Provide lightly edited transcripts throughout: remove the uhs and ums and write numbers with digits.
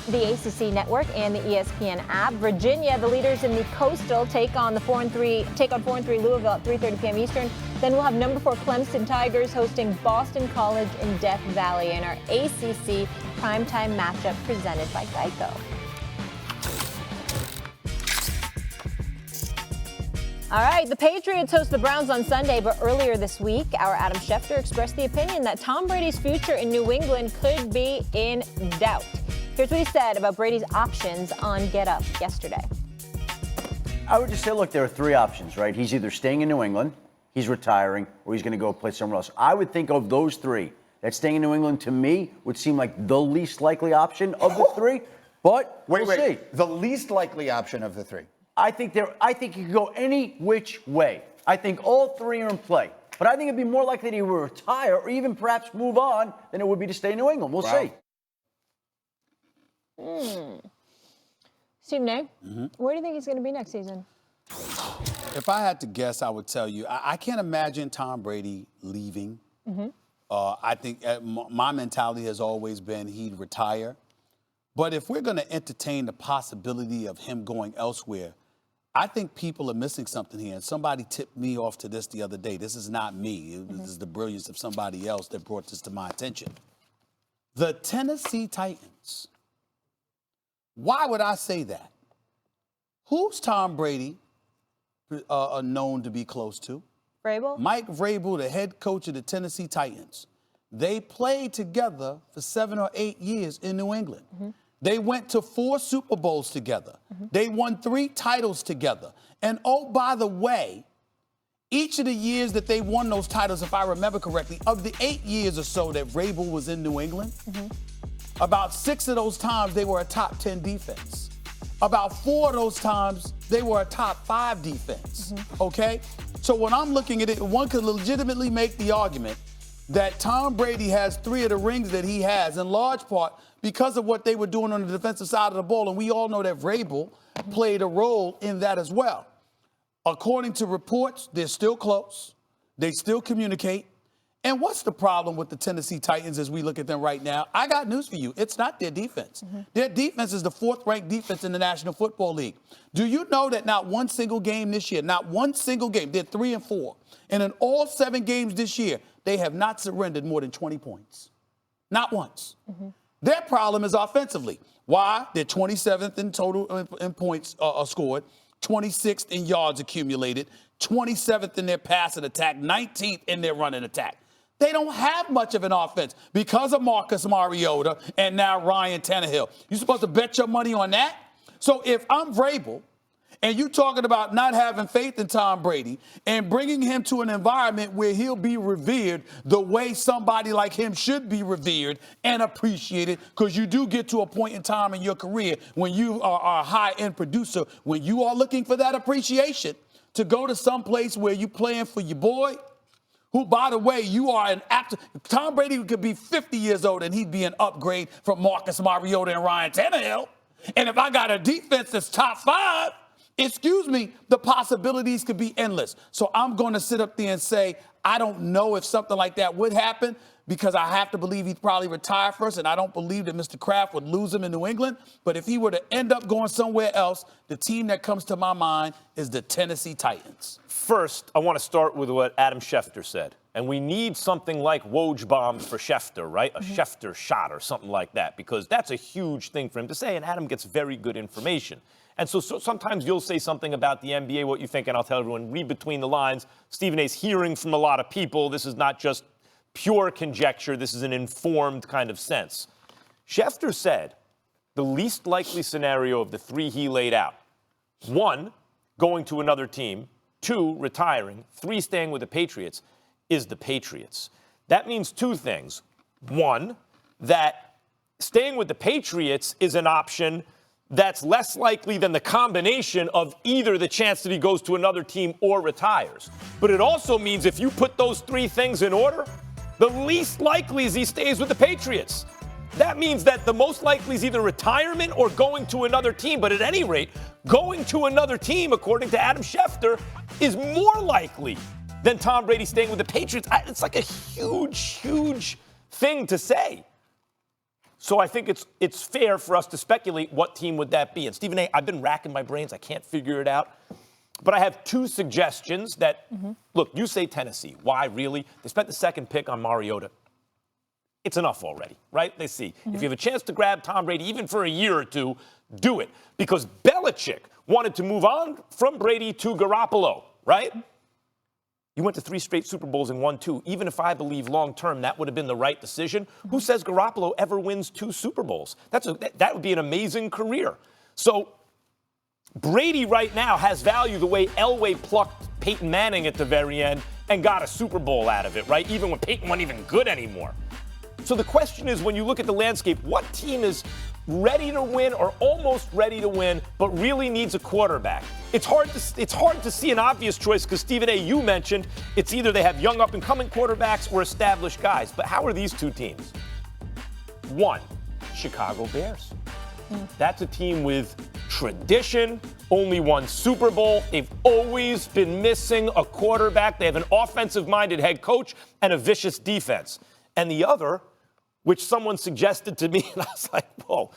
the ACC network and the ESPN app. Virginia, the leaders in the Coastal, take on 4-3 Louisville at 3:30 p.m. Eastern. Then we'll have number 4 Clemson Tigers hosting Boston College in Death Valley in our ACC primetime matchup presented by Geico. All right, the Patriots host the Browns on Sunday, but earlier this week, our Adam Schefter expressed the opinion that Tom Brady's future in New England could be in doubt. Here's what he said about Brady's options on Get Up yesterday. I would just say, look, there are 3 options, right? He's either staying in New England, he's retiring, or he's going to go play somewhere else. I would think of those 3, that staying in New England to me would seem like the least likely option of the 3, but we'll see. The least likely option of the 3. I think you could go any which way. I think all 3 are in play. But I think it'd be more likely that he would retire or even perhaps move on than it would be to stay in New England. We'll see. Stephen A., where do you think he's going to be next season? If I had to guess, I would tell you, I can't imagine Tom Brady leaving. I think my mentality has always been he'd retire. But if we're going to entertain the possibility of him going elsewhere, I think people are missing something here. And somebody tipped me off to this the other day. This is not me. This is the brilliance of somebody else that brought this to my attention. The Tennessee Titans. Why would I say that? Who's Tom Brady known to be close to? Vrabel? Mike Vrabel, the head coach of the Tennessee Titans. They played together for 7 or 8 years in New England. They went to 4 Super Bowls together. They won 3 titles together. And oh, by the way, each of the years that they won those titles, if I remember correctly, of the 8 years or so that Vrabel was in New England, about 6 of those times they were a top 10 defense. About 4 of those times they were a top 5 defense. Okay? So when I'm looking at it, one could legitimately make the argument that Tom Brady has 3 of the rings that he has, in large part because of what they were doing on the defensive side of the ball. And we all know that Vrabel played a role in that as well. According to reports, they're still close. They still communicate. And what's the problem with the Tennessee Titans as we look at them right now? I got news for you. It's not their defense. Their defense is the 4th-ranked defense in the National Football League. Do you know that not one single game this year, not one single game, they're 3-4, and in all 7 games this year, they have not surrendered more than 20 points. Not once. Their problem is offensively. Why? They're 27th in total in points scored, 26th in yards accumulated, 27th in their passing attack, 19th in their running attack. They don't have much of an offense because of Marcus Mariota and now Ryan Tannehill. You're supposed to bet your money on that? So if I'm Vrabel, and you talking about not having faith in Tom Brady and bringing him to an environment where he'll be revered the way somebody like him should be revered and appreciated, because you do get to a point in time in your career when you are a high-end producer, when you are looking for that appreciation, to go to some place where you playing for your boy, who, by the way, you are an Tom Brady could be 50 years old and he'd be an upgrade from Marcus Mariota and Ryan Tannehill. And if I got a defense that's top 5, excuse me, the possibilities could be endless. So I'm going to sit up there and say, I don't know if something like that would happen, because I have to believe he'd probably retire first, and I don't believe that Mr. Kraft would lose him in New England. But if he were to end up going somewhere else, the team that comes to my mind is the Tennessee Titans. First, I want to start with what Adam Schefter said. And we need something like Woj bombs for Schefter, right? A Schefter shot or something like that, because that's a huge thing for him to say, and Adam gets very good information. And so sometimes you'll say something about the NBA, what you think, and I'll tell everyone, read between the lines. Stephen A's hearing from a lot of people. This is not just pure conjecture. This is an informed kind of sense. Schefter said the least likely scenario of the 3 he laid out: 1, going to another team; 2, retiring; 3, staying with the Patriots, is the Patriots. That means 2 things. 1, that staying with the Patriots is an option that's less likely than the combination of either the chance that he goes to another team or retires. But it also means if you put those 3 things in order, the least likely is he stays with the Patriots. That means that the most likely is either retirement or going to another team. But at any rate, going to another team, according to Adam Schefter, is more likely than Tom Brady staying with the Patriots. It's like a huge, huge thing to say. So I think it's fair for us to speculate what team would that be. And Stephen A., I've been racking my brains. I can't figure it out. But I have two suggestions that, look, you say Tennessee. Why, really? They spent the second pick on Mariota. It's enough already, right? They see. If you have a chance to grab Tom Brady, even for a year or two, do it. Because Belichick wanted to move on from Brady to Garoppolo, right? You went to 3 straight Super Bowls and won 2. Even if I believe long-term that would have been the right decision, who says Garoppolo ever wins 2 Super Bowls? That would be an amazing career. So Brady right now has value the way Elway plucked Peyton Manning at the very end and got a Super Bowl out of it, right? Even when Peyton wasn't even good anymore. So the question is, when you look at the landscape, what team is ready to win or almost ready to win, but really needs a quarterback? It's hard to see an obvious choice because, Stephen A., you mentioned it's either they have young up-and-coming quarterbacks or established guys. But how are these two teams? 1, Chicago Bears. That's a team with tradition, only won Super Bowl. They've always been missing a quarterback. They have an offensive-minded head coach and a vicious defense. And the other, which someone suggested to me, and I was like, whoa,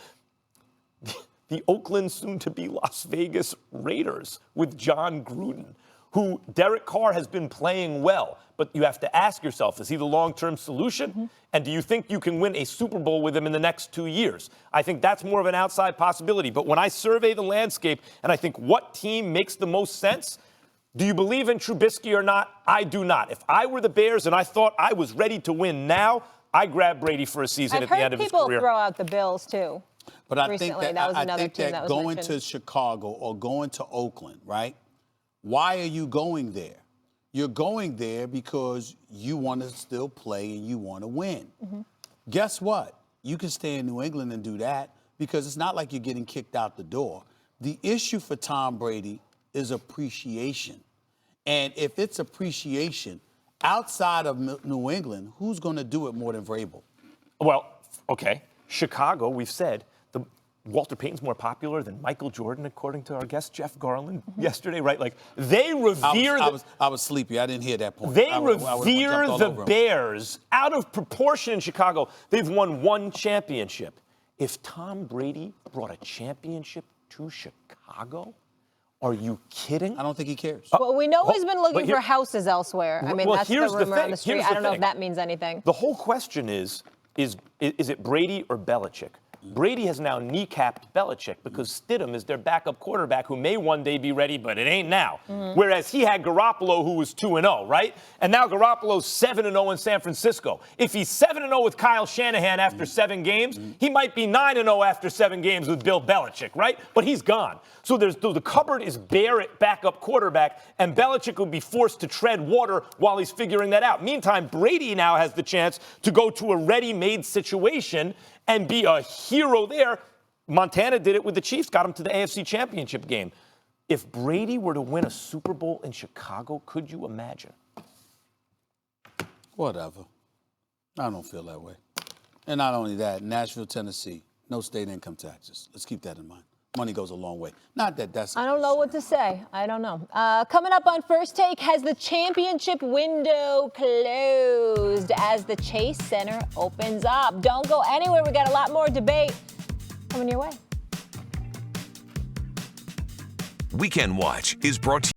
the Oakland, soon-to-be Las Vegas Raiders with John Gruden, who Derek Carr has been playing well. But you have to ask yourself, is he the long-term solution? And do you think you can win a Super Bowl with him in the next 2 years? I think that's more of an outside possibility. But when I survey the landscape and I think what team makes the most sense, do you believe in Trubisky or not? I do not. If I were the Bears and I thought I was ready to win now, I grab Brady for a season at the end of his career. I've heard people throw out the Bills, too. But I recently. think That was another team that was going mentioned. to Chicago or going to Oakland, right? Why are you going there? You're going there because you want to still play and you want to win. Guess what? You can stay in New England and do that because it's not like you're getting kicked out the door. The issue for Tom Brady is appreciation. And if it's appreciation outside of New England, who's going to do it more than Vrabel? Well, okay. Chicago, we've said, Walter Payton's more popular than Michael Jordan, according to our guest Jeff Garland yesterday, right? Like, they revere I was sleepy. I didn't hear that point. They revere the Bears out of proportion in Chicago. They've won 1 championship. If Tom Brady brought a championship to Chicago, are you kidding? I don't think he cares. Well, we know he's been looking for houses elsewhere. I mean, that's the rumor on the street. I don't know if that means anything. The whole question is it Brady or Belichick? Brady has now kneecapped Belichick because Stidham is their backup quarterback who may one day be ready, but it ain't now. Whereas he had Garoppolo, who was 2-0, right? And now Garoppolo's 7-0 in San Francisco. If he's 7-0 with Kyle Shanahan after 7 games, he might be 9-0 after 7 games with Bill Belichick, right? But he's gone. So the cupboard is bare at backup quarterback, and Belichick will be forced to tread water while he's figuring that out. Meantime, Brady now has the chance to go to a ready-made situation and be a hero there. Montana did it with the Chiefs, got him to the AFC Championship game. If Brady were to win a Super Bowl in Chicago, could you imagine? Whatever. I don't feel that way. And not only that, Nashville, Tennessee, no state income taxes. Let's keep that in mind. Money goes a long way. Not that that's... I don't know what to say. I don't know. Coming up on First Take, has the championship window closed as the Chase Center opens up? Don't go anywhere. We got a lot more debate coming your way. Weekend Watch is brought to you